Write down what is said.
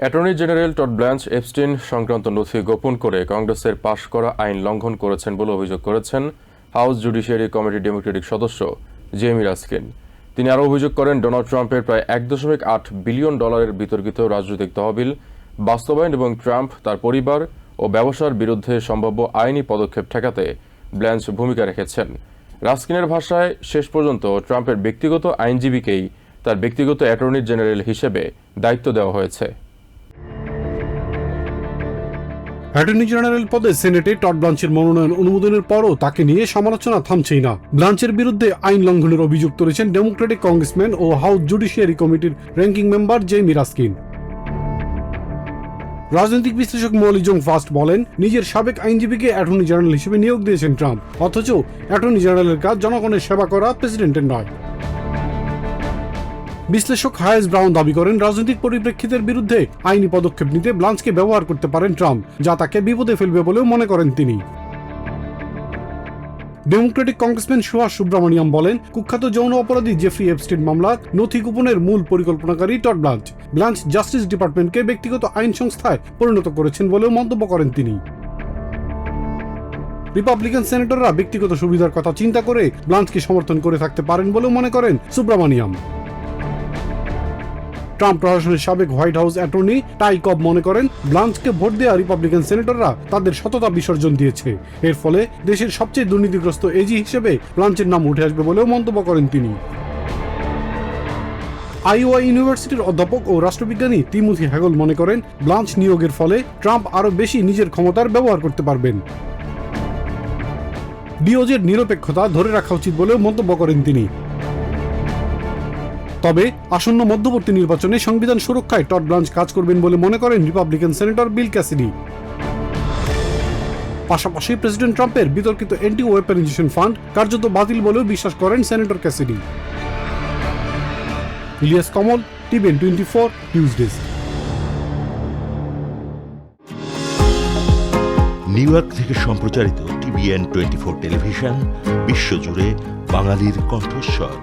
Attorney general Todd Blanche Epstein সংক্রান্ত নথি গোপন করে কংগ্রেসের পাশ করা আইন লঙ্ঘন করেছেন বলে অভিযোগ করেছেন হাউস জুডিশিয়ারি কমিটির ডেমোক্রেটিক সদস্য জেমি রাস্কিন। তিনি আরও অভিযোগ করেন ডোনাল্ড ট্রাম্পের প্রায় $1.8 বিলিয়ন বিতর্কিত রাজনৈতিক তহবিল বাস্তবায়ন এবং ট্রাম্প তার পরিবার ও ব্যবসার বিরুদ্ধে সম্ভাব্য আইনি পদক্ষেপ ঠেকাতে ব্ল্যাঞ্চ ভূমিকা রেখেছেন। রাস্কিনের ভাষায় শেষ পর্যন্ত ট্রাম্পের ব্যক্তিগত আইনজীবীকেই তার ব্যক্তিগত অ্যাটর্নি জেনারেল হিসেবে দায়িত্ব দেওয়া হয়েছে। অ্যাটর্নি জেনারেল পদে সিনেটে টড ব্লাঞ্চের মনোনয়ন অনুমোদনের পরও তাকে নিয়ে সমালোচনা থামছেই না। ব্লাঞ্চের বিরুদ্ধে আইন লঙ্ঘনের অভিযোগ তুলেছেন ডেমোক্রেটিক কংগ্রেসম্যান ও হাউস জুডিশিয়ারি কমিটির র্যাঙ্কিং মেম্বার জেমি রাস্কিন। রাজনৈতিক বিশ্লেষক মলি জং ফাস্ট বলেন, নিজের সাবেক আইনজীবীকে অ্যাটর্নি জেনারেল হিসেবে নিয়োগ দিয়েছেন ট্রাম্প, অথচ অ্যাটর্নি জেনারেলের কাজ জনগণের সেবা করা, প্রেসিডেন্টের নয়। বিশ্লেষক হায়েস ব্রাউন দাবি করেন, রাজনৈতিক পরিপ্রেক্ষিতের বিরুদ্ধে আইনি পদক্ষেপ নিতে ব্লাঞ্চকে ব্যবহার করতে পারেন ট্রাম্প, যা তাকে বিপদে ফেলবে বলেও মনে করেন তিনি। ডেমোক্রেটিক কংগ্রেসম্যান সুভাষ সুব্রামণিয়াম বলেন, কুখ্যাত যৌন অপরাধী জেফ্রি এপস্টিন মামলার নথি গোপনের মূল পরিকল্পনাকারী টড ব্লাঞ্চ। ব্লাঞ্চ জাস্টিস ডিপার্টমেন্টকে ব্যক্তিগত আইন সংস্থায় পরিণত করেছেন বলেও মন্তব্য করেন তিনি। রিপাবলিকান সেনেটররা ব্যক্তিগত সুবিধার কথা চিন্তা করে ব্লাঞ্চকে সমর্থন করে থাকতে পারেন বলেও মনে করেন সুব্রামণিয়াম। ট্রাম্প প্রশাসনের সাবেক হোয়াইট হাউস অ্যাটর্নি টাই কব মনে করেন, ব্লাঞ্চকে ভোট দেওয়া রিপাবলিকান সেনেটররা তাদের সততা বিসর্জন দিয়েছে। এর ফলে দেশের সবচেয়ে দুর্নীতিগ্রস্ত এজি হিসেবে ব্লাঞ্চের নাম উঠে আসবে বলেও মন্তব্য করেন তিনি। আইওয়া ইউনিভার্সিটির অধ্যাপক ও রাষ্ট্রবিজ্ঞানী টিমোথি হ্যাগল মনে করেন, ব্লাঞ্চ নিয়োগের ফলে ট্রাম্প আরও বেশি নিজের ক্ষমতার ব্যবহার করতে পারবেন। ডিওজের নিরপেক্ষতা ধরে রাখা উচিত বলেও মন্তব্য করেন তিনি। তবে আসন্ন মধ্যবর্তী নির্বাচনে সংবিধান সুরক্ষায় টড ব্লাঞ্চ কাজ করবেন বলে মনে করেন রিপাবলিকান সেনেটর বিল ক্যাসিডি। পাশাপাশি প্রেসিডেন্ট ট্রাম্পের বিতর্কিত অ্যান্টি ওয়েপনাইজেশন ফান্ড কার্যত বাতিল বলেও বিশ্বাস করেন senator Cassidy. Ilias Kamal, TVN 24 news desk. New York থেকে সম্প্রচারিত টিভিএন 24 টেলিভিশন বিশ্বজুড়ে বাঙালির কণ্ঠস্বর।